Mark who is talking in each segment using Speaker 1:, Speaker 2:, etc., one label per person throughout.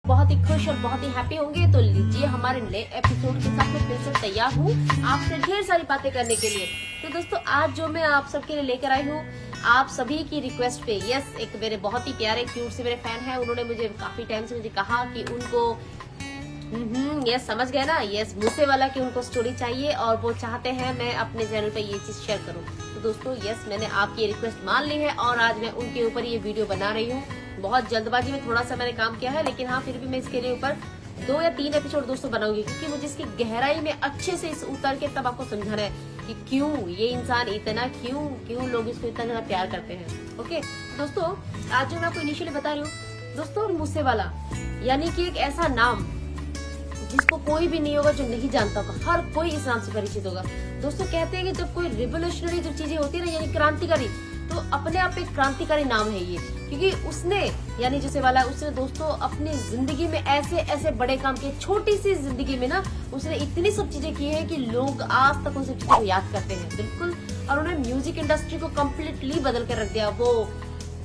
Speaker 1: बहुत ही खुश और बहुत ही हैप्पी होंगे। तो लीजिए हमारे नए एपिसोड के साथ मैं फिर से तैयार हूँ आपसे ढेर सारी बातें करने के लिए। तो दोस्तों आज जो मैं आप सबके लिए लेकर आई हूँ आप सभी की रिक्वेस्ट पे, यस, एक मेरे बहुत ही प्यारे क्यूट से मेरे फैन है, उन्होंने मुझे काफी टाइम से मुझे कहा कि उनको यस समझ गए ना, यस मूसे वाला की उनको स्टोरी चाहिए और वो चाहते हैं मैं अपने चैनल पे ये चीज शेयर करूँ। तो दोस्तों यस मैंने आपकी रिक्वेस्ट मान ली है और आज मैं उनके ऊपर ये वीडियो बना रही हूँ। बहुत जल्दबाजी में थोड़ा सा मैंने काम किया है, लेकिन हाँ फिर भी मैं इसके लिए ऊपर 2 या 3 एपिसोड दोस्तों बनाऊंगी, क्योंकि मुझे इसकी गहराई में अच्छे से इस उतर के तब आपको समझाना है कि क्यों ये इंसान इतना क्यों लोग इसको इतना ज्यादा प्यार करते हैं। ओके दोस्तों आज जो मैं आपको इनिशियली बता रही हूँ दोस्तों, मूसे वाला यानी कि एक ऐसा नाम जिसको कोई भी नहीं होगा जो नहीं जानता होगा, हर कोई इस नाम से परिचित होगा। दोस्तों कहते हैं कि जब कोई रिवोल्यूशनरी जो चीजें होती है ना, यानी क्रांतिकारी, तो अपने आप एक क्रांतिकारी नाम है ये, क्योंकि उसने यानी जैसे वाला उसने दोस्तों अपनी जिंदगी में ऐसे ऐसे बड़े काम किए, छोटी सी जिंदगी में ना उसने इतनी सब चीजें की है कि लोग आज तक उन सब चीजों को याद करते हैं बिल्कुल। और उन्होंने म्यूजिक इंडस्ट्री को कम्प्लीटली बदल कर रख दिया। वो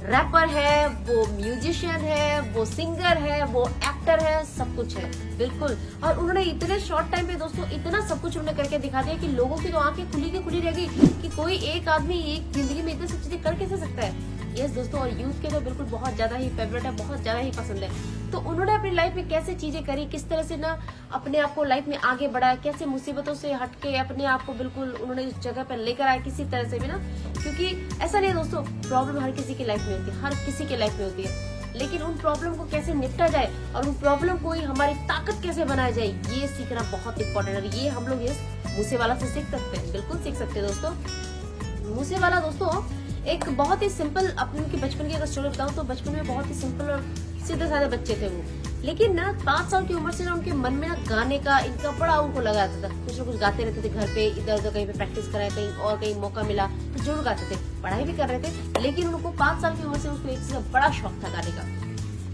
Speaker 1: रैपर है, वो म्यूजिशियन है, वो सिंगर है, वो एक्टर है, सब कुछ है बिल्कुल। और उन्होंने इतने शॉर्ट टाइम पे दोस्तों इतना सब कुछ उन्होंने करके दिखा दिया कि लोगों की तो आंखें खुली की खुली रह गई कि कोई एक आदमी एक जिंदगी में इतनी सब चीजें कर कैसे सकता है। यस दोस्तों, और यूथ के तो बिल्कुल बहुत ज्यादा ही फेवरेट है, बहुत ज्यादा ही पसंद है। तो उन्होंने अपनी लाइफ में कैसे चीजें करी, किस तरह से ना अपने आप को लाइफ में आगे बढ़ाया, कैसे मुसीबतों से हटके अपने आप को बिल्कुल उन्होंने उस जगह पर लेकर आया किसी तरह से भी ना, क्योंकि ऐसा नहीं है दोस्तों, प्रॉब्लम हर किसी की लाइफ में होती है, हर किसी की लाइफ में होती है, लेकिन उन प्रॉब्लम को कैसे निपटा जाए और उन प्रॉब्लम को ही हमारी ताकत कैसे बनाया जाए, ये सीखना बहुत इंपॉर्टेंट है। ये हम लोग इस मूसे वाला से सीख सकते हैं, बिल्कुल सीख सकते हैं दोस्तों। मूसे वाला दोस्तों एक बहुत ही सिंपल, अपने उनके बचपन की अगर स्टोरी बताऊं तो बचपन में बहुत ही सिंपल और सीधे साधे बच्चे थे वो, लेकिन ना 5 साल की उम्र से ना उनके मन में ना गाने का इनका बड़ा उनको लगा था। कुछ न कुछ गाते रहते थे घर पे, इधर उधर कहीं पे प्रैक्टिस कराए, कहीं और कहीं मौका मिला तो जरूर गाते थे, पढ़ाई भी कर रहे थे, लेकिन उनको 5 साल की उम्र से उसको एक चीज का बड़ा शौक था गाने का।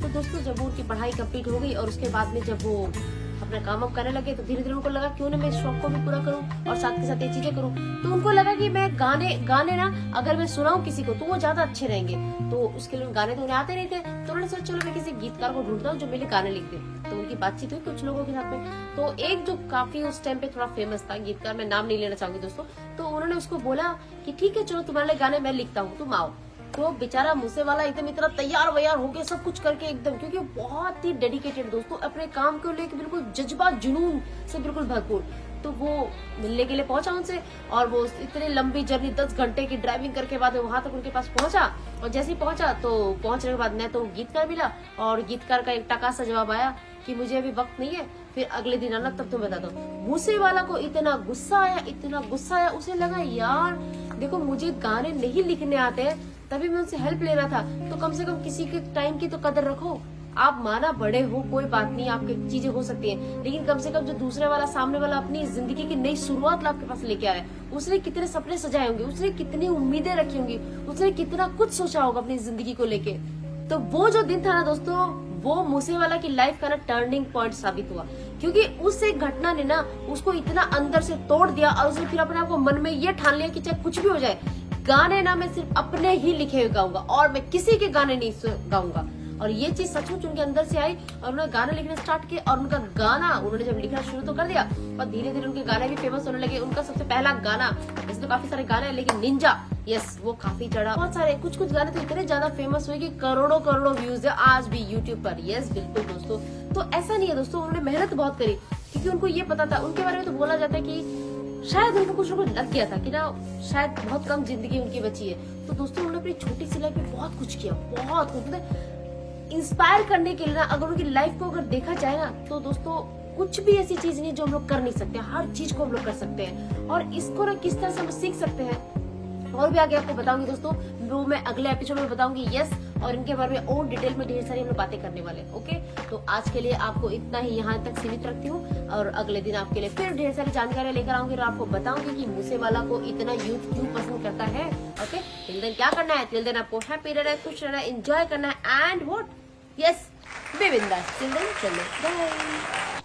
Speaker 1: तो दोस्तों जब उनकी पढ़ाई कंप्लीट हो गई और उसके बाद में जब वो अपना काम वाम करने लगे तो धीरे धीरे उनको लगा क्यों ना मैं इस शौक को भी पूरा करूं और साथ के साथ ये चीजें करूं। तो उनको लगा कि मैं गाने ना अगर मैं सुनाऊं किसी को तो वो ज्यादा अच्छे रहेंगे। तो उसके लिए गाने तो उन्हें आते नहीं थे, तो उन्होंने सोचा चलो मैं किसी गीतकार को ढूंढता हूँ जो मेरे गाने लिख दे। तो उनकी बातचीत हुई कुछ लोगों के साथ में, तो एक जो काफी उस टाइम पे थोड़ा फेमस था गीतकार, मैं नाम नहीं लेना चाहूंगी दोस्तों, तो उन्होंने उसको बोला कि ठीक है चलो तुम्हारे लिए गाने मैं लिखता हूँ, तुम आओ। तो बेचारा मूसे वाला एकदम इतना तैयार वैयार हो गया सब कुछ करके एकदम, क्योंकि बहुत ही डेडिकेटेड दोस्तों, अपने काम को लेकर बिल्कुल जज्बा जुनून से बिल्कुल भरपूर। तो वो मिलने के लिए पहुंचा उनसे और वो इतनी लंबी जर्नी 10 घंटे की ड्राइविंग करके बाद वहां तक उनके पास पहुंचा। और जैसे ही पहुंचा तो पहुंचने के बाद न तो गीतकार मिला और गीतकार का एक टका सा जवाब आया कि मुझे अभी वक्त नहीं है, फिर अगले दिन आना तब तुम बता दो। मूसे वाला को इतना गुस्सा आया, इतना गुस्सा आया, उसे लगा यार देखो मुझे गाने नहीं लिखने आते तभी मैं उनसे हेल्प लेना था, तो कम से कम किसी के टाइम की तो कदर रखो। आप माना बड़े हो कोई बात नहीं, आपकी चीजें हो सकती हैं, लेकिन कम से कम जो दूसरे वाला सामने वाला अपनी जिंदगी की नई शुरुआत आपके पास लेके आ रहा है, उसने कितने सपने सजाए होंगे, उसने कितनी उम्मीदें रखी होंगी, उसने कितना कुछ सोचा होगा अपनी जिंदगी को लेके। तो वो जो दिन था ना दोस्तों, वो मूसे वाला की लाइफ का ना टर्निंग पॉइंट साबित हुआ, क्योंकि उस एक घटना ने ना उसको इतना अंदर से तोड़ दिया और उसने फिर अपने आप को मन में ये ठान लिया कि चाहे कुछ भी हो जाए, गाने ना मैं सिर्फ अपने ही लिखे हुए गाऊंगा और मैं किसी के गाने नहीं गाऊंगा। और ये चीज सचमुच उनके अंदर से आई और उन्होंने गाने लिखना स्टार्ट किए और उनका गाना उन्होंने जब लिखना शुरू तो कर दिया और धीरे धीरे उनके गाने भी फेमस होने लगे। उनका सबसे पहला गाना, वैसे तो काफी सारे गाने हैं लेकिन निंजा, यस वो काफी चढ़ा, बहुत सारे कुछ गाने तो इतने ज्यादा फेमस हुए कि करोड़ों व्यूज है आज भी यूट्यूब पर। यस बिल्कुल दोस्तों, तो ऐसा नहीं है दोस्तों, उन्होंने मेहनत बहुत करी क्योंकि उनको ये पता था, उनके बारे में तो बोला जाता है कि शायद उनको कुछ लग गया था कि ना शायद बहुत कम जिंदगी उनकी बची है। तो दोस्तों उन्होंने अपनी छोटी सी लाइफ में बहुत कुछ किया, बहुत कुछ, मतलब इंस्पायर करने के लिए ना अगर उनकी लाइफ को अगर देखा जाए ना तो दोस्तों कुछ भी ऐसी चीज नहीं जो हम लोग कर नहीं सकते, हर चीज को हम लोग कर सकते हैं। और इसको ना किस तरह से हम सीख सकते हैं और भी आगे आपको बताऊंगी दोस्तों, वो मैं अगले एपिसोड में बताऊंगी। यस, और इनके बारे में और डिटेल में ढेर सारी हम लोग बातें करने वाले हैं। ओके, तो आज के लिए आपको इतना ही यहाँ तक सीमित रखती हूँ और अगले दिन आपके लिए फिर ढेर सारी जानकारी लेकर आऊंगी और आपको बताऊंगी कि मूसे वाला को इतना यूथ क्यों पसंद करता है। ओके, टिल देन क्या करना है, टिल देन आपको हैप्पी रहना है, खुश रहना है, एंजॉय करना है एंड व्हाट, यस बी बिंदास। टिल देन चलो बाय।